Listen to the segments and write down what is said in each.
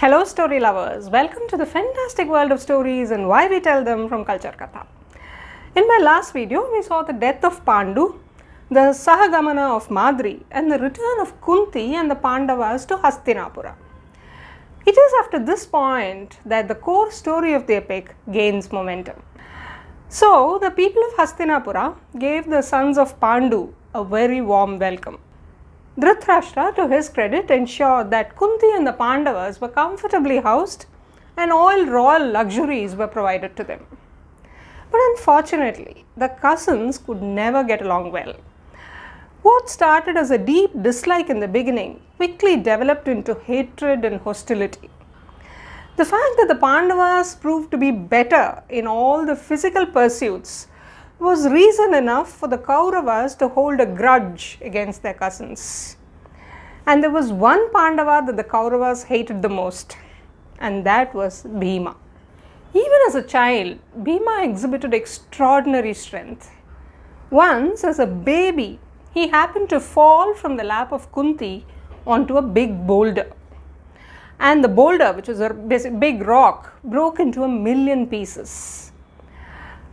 Hello story lovers, welcome to the fantastic world of stories and why we tell them from Culture Katha. In my last video, we saw the death of Pandu, the Sahagamana of Madri and the return of Kunti and the Pandavas to Hastinapura. It is after this point that the core story of the epic gains momentum. So, the people of Hastinapura gave the sons of Pandu a very warm welcome. Dhritarashtra, to his credit, ensured that Kunti and the Pandavas were comfortably housed and all royal luxuries were provided to them. But unfortunately, the cousins could never get along well. What started as a deep dislike in the beginning quickly developed into hatred and hostility. The fact that the Pandavas proved to be better in all the physical pursuits was reason enough for the Kauravas to hold a grudge against their cousins. And there was one Pandava that the Kauravas hated the most, and that was Bhima. Even as a child, Bhima exhibited extraordinary strength. Once, as a baby, he happened to fall from the lap of Kunti onto a big boulder. And the boulder, which was a big rock, broke into 1,000,000 pieces.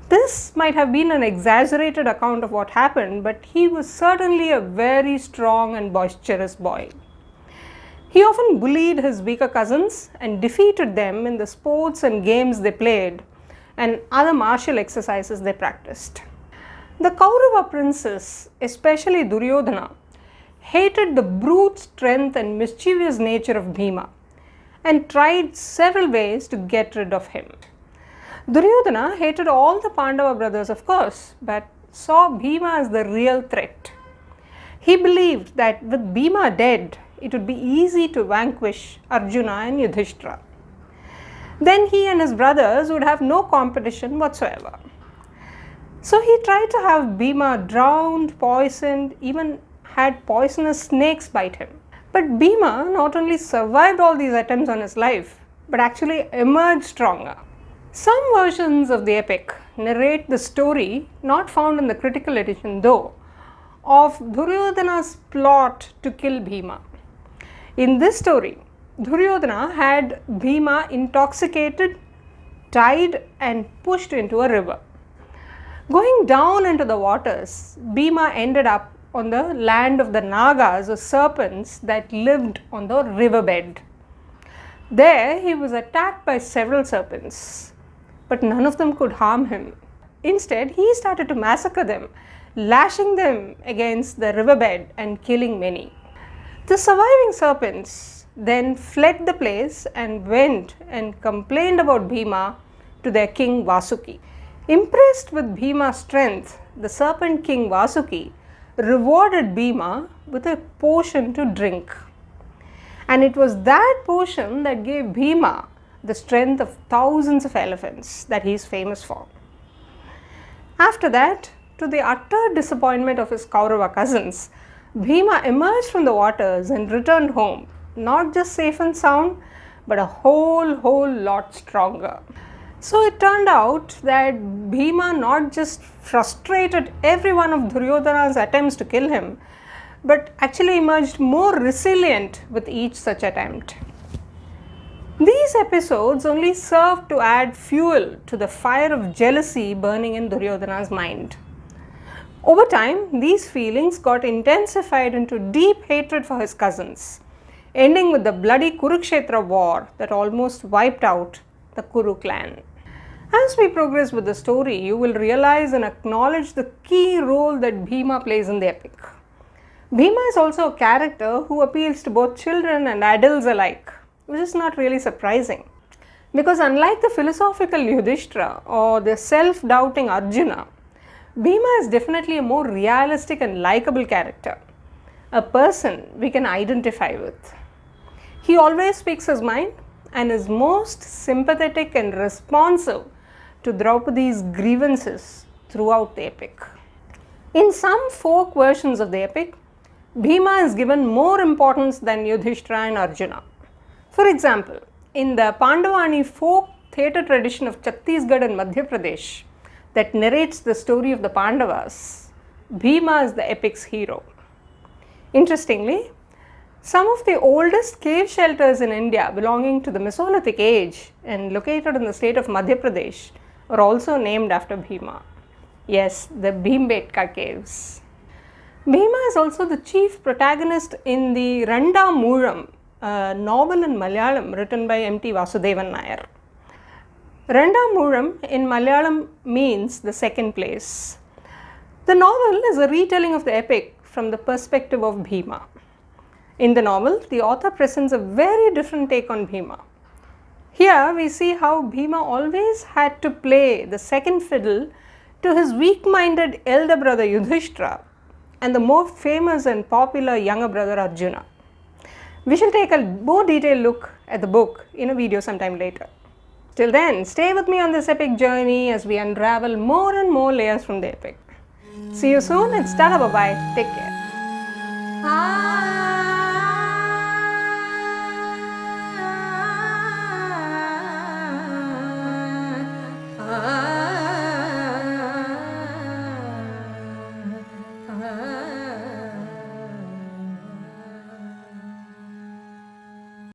This might have been an exaggerated account of what happened, but he was certainly a very strong and boisterous boy. He often bullied his weaker cousins and defeated them in the sports and games they played and other martial exercises they practiced. The Kaurava princes, especially Duryodhana, hated the brute strength and mischievous nature of Bhima and tried several ways to get rid of him. Duryodhana hated all the Pandava brothers, of course, but saw Bhima as the real threat. He believed that with Bhima dead, it would be easy to vanquish Arjuna and Yudhishthira. Then he and his brothers would have no competition whatsoever. So he tried to have Bhima drowned, poisoned, even had poisonous snakes bite him. But Bhima not only survived all these attempts on his life, but actually emerged stronger. Some versions of the epic narrate the story, not found in the critical edition though, of Duryodhana's plot to kill Bhima. In this story, Duryodhana had Bhima intoxicated, tied and pushed into a river. Going down into the waters, Bhima ended up on the land of the Nagas or serpents that lived on the riverbed. There he was attacked by several serpents, but none of them could harm him. Instead, he started to massacre them, lashing them against the riverbed and killing many. The surviving serpents then fled the place and went and complained about Bhima to their king Vasuki. Impressed with Bhima's strength, the serpent king Vasuki rewarded Bhima with a potion to drink. And it was that potion that gave Bhima the strength of thousands of elephants that he is famous for. After that, to the utter disappointment of his Kaurava cousins, Bhima emerged from the waters and returned home, not just safe and sound, but a whole lot stronger. So it turned out that Bhima not just frustrated every one of Duryodhana's attempts to kill him, but actually emerged more resilient with each such attempt. These episodes only served to add fuel to the fire of jealousy burning in Duryodhana's mind. Over time, these feelings got intensified into deep hatred for his cousins, ending with the bloody Kurukshetra war that almost wiped out the Kuru clan. As we progress with the story, you will realize and acknowledge the key role that Bhima plays in the epic. Bhima is also a character who appeals to both children and adults alike, which is not really surprising. Because unlike the philosophical Yudhishthira or the self-doubting Arjuna, Bhima is definitely a more realistic and likable character, a person we can identify with. He always speaks his mind and is most sympathetic and responsive to Draupadi's grievances throughout the epic. In some folk versions of the epic, Bhima is given more importance than Yudhishthira and Arjuna. For example, in the Pandavani folk theatre tradition of Chhattisgarh and Madhya Pradesh that narrates the story of the Pandavas, Bhima is the epic's hero. Interestingly, Some of the oldest cave shelters in India belonging to the Mesolithic age and located in the state of Madhya Pradesh are also named after Bhima. Yes, the Bhimbetka caves. Bhima is also the chief protagonist in the Randa Moolam, a novel in Malayalam written by M.T. Vasudevan Nair. Randa Moolam in Malayalam means the second place. The novel is a retelling of the epic from the perspective of Bhima. In the novel, the author presents a very different take on Bhima. Here we see how Bhima always had to play the second fiddle to his weak-minded elder brother Yudhishthira and the more famous and popular younger brother Arjuna. We shall take a more detailed look at the book in a video sometime later. Till then, stay with me on this epic journey as we unravel more and more layers from the epic. See you soon and tata bye-bye. Take care.